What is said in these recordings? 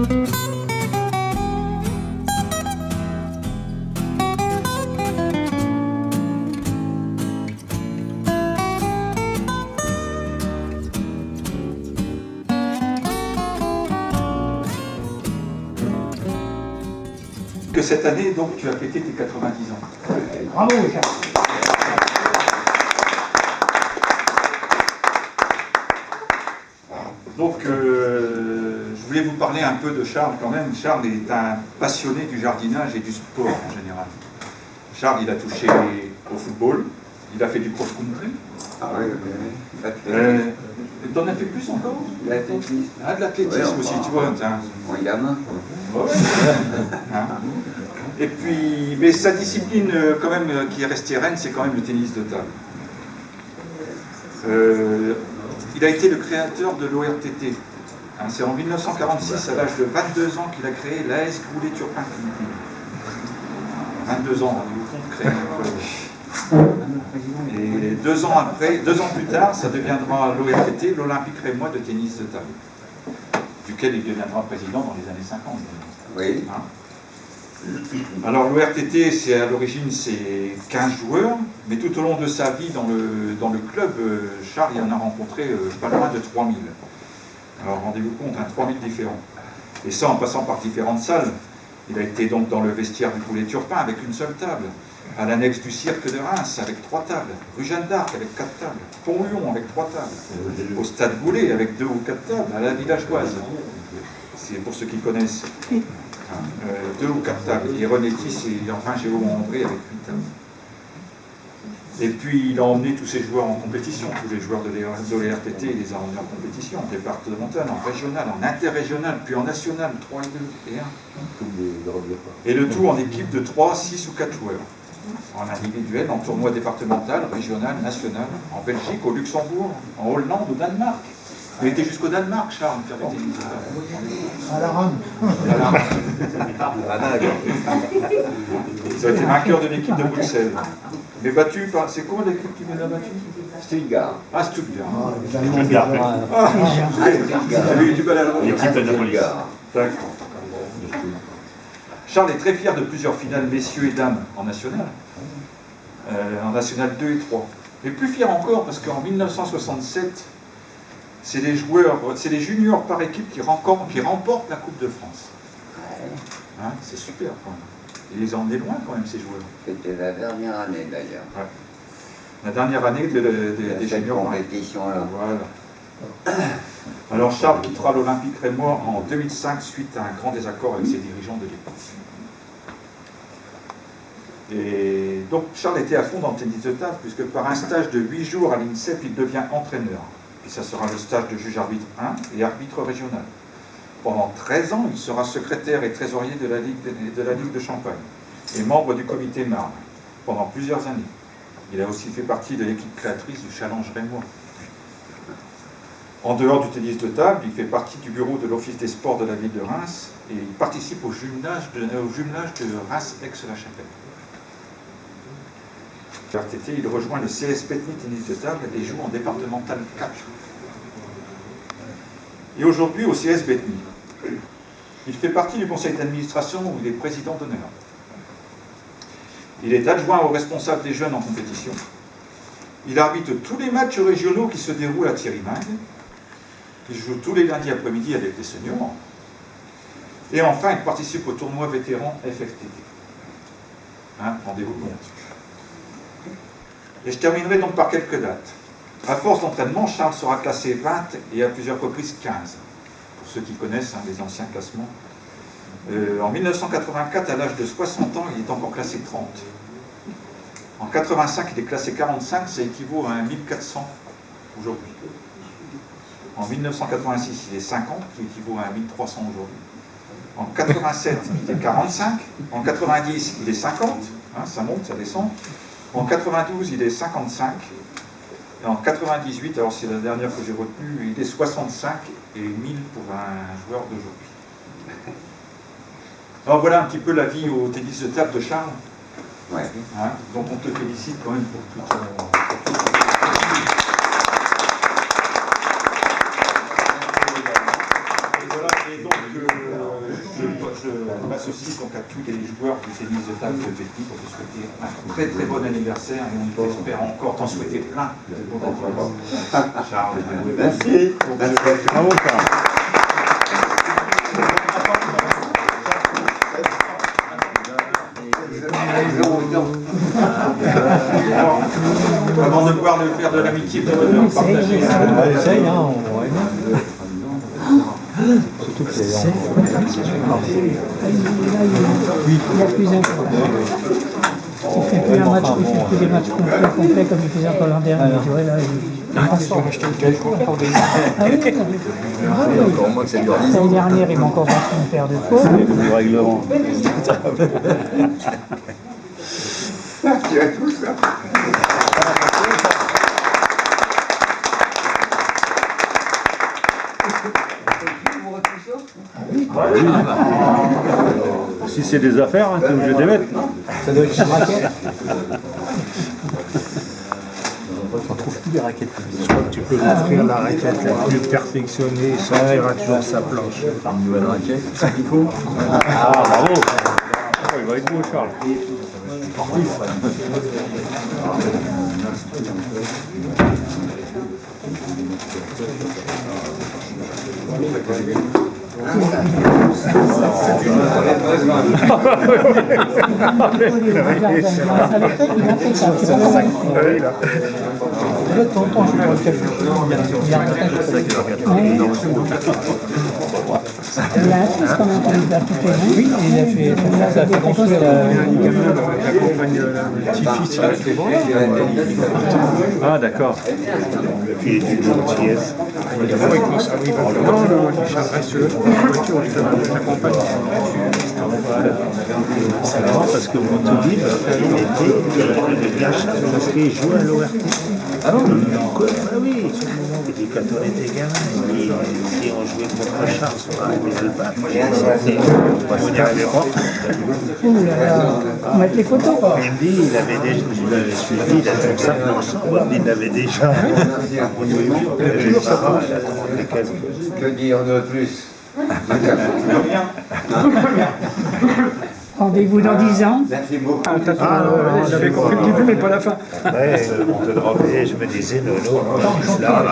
Que cette année, donc, tu as fêté tes 90 ans. Bravo, Charles. Donc, je voulais vous parler un peu de Charles quand même. Charles est un passionné du jardinage et du sport en général. Charles, il a touché au football, il a fait du cross-country. Ah oui, T'en as fait plus encore? L'athlétisme. Ah, de l'athlétisme aussi, tu vois. En gamin. Ouais. Hein. Et puis, mais sa discipline quand même qui est restée reine, c'est quand même le tennis de table. Il a été le créateur de l'ORTT. Hein, c'est en 1946, à l'âge de 22 ans, qu'il a créé l'AS Goulet-Turpin. 22 ans, rendez-vous compte, créer un club. Et 2 ans après, 2 ans plus tard, ça deviendra l'ORTT, l'Olympique Rémois de tennis de table, duquel il deviendra président dans les années 50. Oui. Hein. Alors l'ORTT, c'est à l'origine, c'est 15 joueurs, mais tout au long de sa vie dans le club, Charles il en a rencontré pas loin de 3000. Alors rendez-vous compte, 3000 différents. Et ça en passant par différentes salles. Il a été donc dans le vestiaire du Goulet-Turpin avec une seule table, à l'annexe du cirque de Reims avec 3 tables, rue Jeanne d'Arc avec 4 tables, Pont-Huon avec 3 tables, au stade Goulet avec 2 ou 4 tables, à la villageoise. C'est pour ceux qui connaissent. 2 ou 4 tables, et Renétis et enfin Jérôme André avec 8 tables. Et puis il a emmené tous ses joueurs en compétition, tous les joueurs de l'ORTT, il les a emmenés en compétition, en départemental, en régional, en interrégional, puis en national, 3 et 2 et 1. Et le tout en équipe de 3, 6 ou 4 joueurs. En individuel, en tournoi départemental, régional, national, en Belgique, au Luxembourg, en Hollande, au Danemark. Il était jusqu'au Danemark, Charles, faire des tennis. À la rame. Il a été vainqueur de l'équipe de Bruxelles. Mais battu par. C'est quoi l'équipe qui nous a battu? Stuttgart. Ah, Stuttgart. Stuttgart. J'avais eu du mal à le L'équipe de Napolis. D'accord. Charles est très fier de plusieurs finales messieurs et dames en national. En national 2 et 3. Mais plus fier encore parce qu'en 1967, c'est les juniors par équipe qui remportent la Coupe de France. Hein, c'est super quand même. Il les a emmenés loin quand même ces joueurs. C'était la dernière année d'ailleurs. Ouais. La dernière année des juniors. Compétition-là. Voilà. Alors Charles quittera l'Olympique Rémois en 2005 suite à un grand désaccord avec ses dirigeants de l'époque. Et donc Charles était à fond dans le tennis de table puisque par un stage de 8 jours à l'INSEP, il devient entraîneur. Et ça sera le stage de juge-arbitre 1 et arbitre régional. Pendant 13 ans, il sera secrétaire et trésorier de la Ligue de Champagne et membre du comité Marne pendant plusieurs années. Il a aussi fait partie de l'équipe créatrice du Challenge Rémois. En dehors du tennis de table, il fait partie du bureau de l'Office des sports de la ville de Reims et il participe au jumelage de Reims-Aix-la-Chapelle. RTT, il rejoint le CS Petny Tennis de table et joue en départemental 4. Et aujourd'hui au CS Petny. Il fait partie du conseil d'administration où il est président d'honneur. Il est adjoint au responsable des jeunes en compétition. Il arbitre tous les matchs régionaux qui se déroulent à Thierry-Mingue. Il joue tous les lundis après-midi avec les seniors. Et enfin, il participe au tournoi vétéran FFTT. Hein, rendez-vous compte. Et je terminerai donc par quelques dates. À force d'entraînement, Charles sera classé 20 et à plusieurs reprises 15. Pour ceux qui connaissent les anciens classements. En 1984, à l'âge de 60 ans, il est encore classé 30. En 85, il est classé 45, ça équivaut à un 1400 aujourd'hui. En 1986, il est 50, qui équivaut à un 1300 aujourd'hui. En 87, il est 45. En 90, il est 50. Hein, ça monte, ça descend. En 92, il est 55. Et en 98, alors c'est la dernière que j'ai retenue, il est 65 et 1000 pour un joueur d'aujourd'hui. Alors voilà un petit peu la vie au tennis de table de Charles. Ouais. Hein, donc on te félicite quand même pour tout Et voilà, et donc je m'associe donc à tous les joueurs du tennis de table de Betty pour te souhaiter un très très bon anniversaire et on espère encore t'en souhaiter plein de bons anniversaires. Charles. Merci. Bravo, Charles. Alors, avant de pouvoir le faire de l'amitié, de leur partager. Essaye, hein, on va surtout que c'est Il a plus important. Il fait plus un match, il fait plus des matchs complets comme il faisait encore l'an dernier. Tu vois, là, il acheté une cache pour des... Ah oui, l'année dernière, il m'a encore battu une paire de fois. Le règlement. Tu as tout ça. Si c'est des affaires, hein, t'es obligé de les mettre. Ça doit être une raquette. On trouve plus les raquettes. Je crois que tu peux offrir la raquette la plus perfectionnée, ça aura toujours sa planche. Une nouvelle raquette, c'est ça qu'il faut. Ah, bravo. Oh, il va être beau, Charles. Tonton, je vais le café. Il a un fils quand même qui nous a toutes les mains. Oui, il a fait ça, a fait construire Les gamins qui accompagnent le petit-fils, Ah, d'accord. qui est du gentillesse. Des fois, quand ça arrive, non, Richard, reste là, la voiture, je t'accompagne. C'est marrant parce que Montaulive, il était bien parce qu'il jouait à l'ORT. Ah non, ah oui, il dit quand on était gamin, il dit si on jouait contre Charles, on va arriver à le battre. On n'y arrivait pas. Ouh là là, on va mettre les photos. Il me dit, il avait déjà, je l'avais suivi, il avait sa planche, il avait déjà. Il avait le parent, il a 30 et quelques. Que dire de plus? Rendez-vous dans 10 ans. Merci beaucoup. J'avais compris le début, mais pas la fin. Ouais, et je me disais, Nono, là,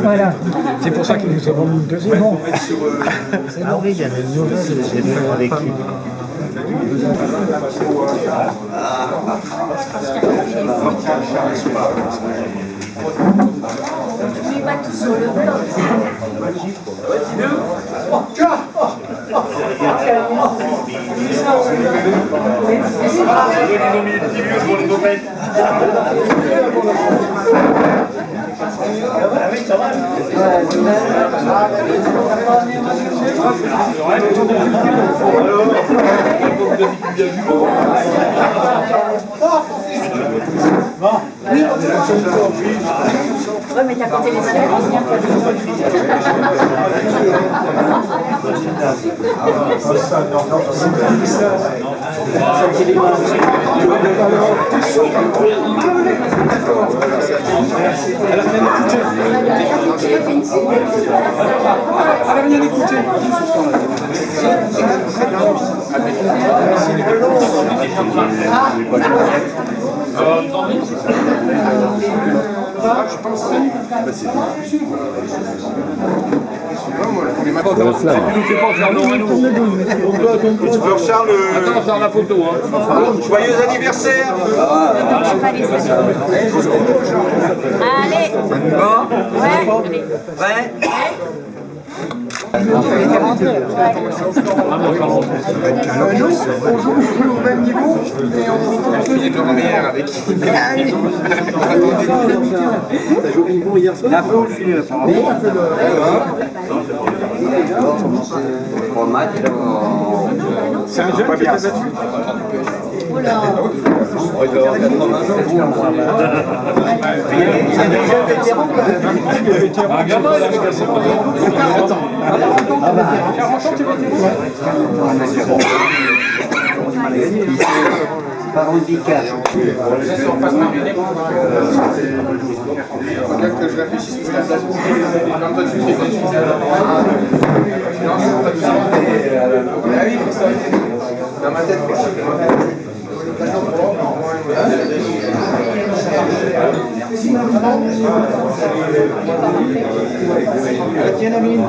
Voilà. C'est pour ça qu'il nous a vendu une deuxième. Bon. ah oui, il y a une nouvelle, j'ai vu dans l'équipe. Je vais pas tout sur le bloc. Oui. Ouais, mais t'as compté les salades, bien pas Elle a rien écouté. Alors Charles, joyeux anniversaire. Allez. Ouais. On joue au même niveau, mais on Il a un peu au filet, apparemment. Pour le match, c'est un jeune qui t'a battu. Oula. il doit avoir 80 ans. Un gamin, il avait 40 ans. 40 ans, tu veux dire? Par handicap. Regarde que je réfléchisse sur la place. Comme toi, tu fais comme tu fais. Non, ah oui, dans ma tête. Tiens, Amine.